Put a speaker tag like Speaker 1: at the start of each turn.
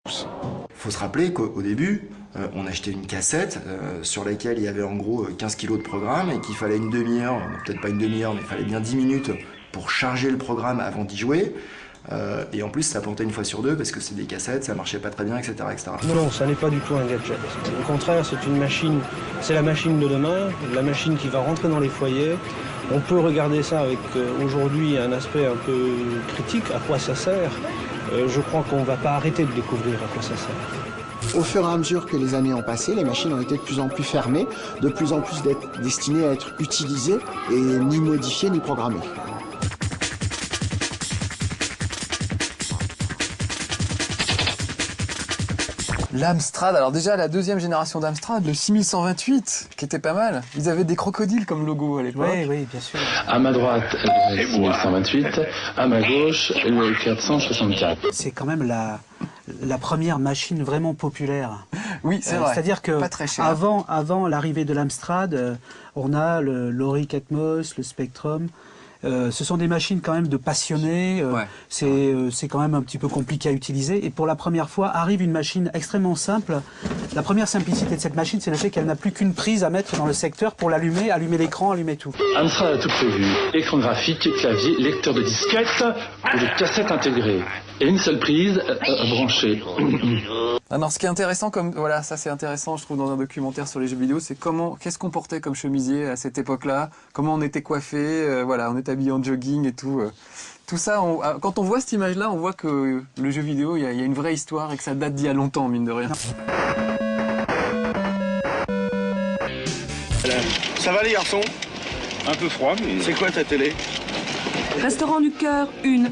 Speaker 1: Il faut se rappeler qu'au début, on achetait une cassette sur laquelle il y avait en gros 15 kilos de programme et qu'il fallait une demi-heure, peut-être pas une demi-heure, mais il fallait bien 10 minutes pour charger le programme avant d'y jouer. Et en plus, ça plantait une fois sur deux parce que c'est des cassettes, ça marchait pas très bien, etc. etc.
Speaker 2: Non, ça n'est pas du tout un gadget. Au contraire, c'est une machine, c'est la machine de demain, la machine qui va rentrer dans les foyers. On peut regarder ça avec aujourd'hui un aspect un peu critique, à quoi ça sert. Je crois qu'on ne va pas arrêter de découvrir à quoi ça sert.
Speaker 3: Au fur et à mesure que les années ont passé, les machines ont été de plus en plus fermées, de plus en plus destinées à être utilisées et ni modifiées ni programmées.
Speaker 4: L'Amstrad, alors déjà la deuxième génération d'Amstrad, le 6128, qui était pas mal. Ils avaient des crocodiles comme logo à l'époque.
Speaker 2: Oui, oui, bien sûr.
Speaker 5: À ma droite, le 6128, à ma gauche, le 464.
Speaker 2: C'est quand même la première machine vraiment populaire.
Speaker 4: Oui, c'est vrai.
Speaker 2: C'est-à-dire que
Speaker 4: pas très cher.
Speaker 2: avant l'arrivée de l'Amstrad, on a le Loric Atmos, le Spectrum. Ce sont des machines quand même de passionnés,
Speaker 4: Ouais.
Speaker 2: C'est quand même un petit peu compliqué à utiliser. Et pour la première fois, arrive une machine extrêmement simple. La première simplicité de cette machine, c'est le fait qu'elle n'a plus qu'une prise à mettre dans le secteur pour l'allumer, allumer l'écran, allumer tout.
Speaker 5: Amstrad a tout prévu. Écran graphique, clavier, lecteur de disquettes et de cassettes intégrées. Et une seule prise branchée.
Speaker 4: Ah non, ce qui est intéressant, voilà, ça c'est intéressant, je trouve, dans un documentaire sur les jeux vidéo, c'est qu'est-ce qu'on portait comme chemisier à cette époque-là, comment on était coiffé, voilà, on était habillé en jogging et tout. Tout ça, quand on voit cette image-là, on voit que le jeu vidéo, il y a une vraie histoire et que ça date d'il y a longtemps, mine de rien.
Speaker 6: Ça va les garçons? Un peu froid, mais... C'est quoi ta télé?
Speaker 7: Restaurant du Cœur, une.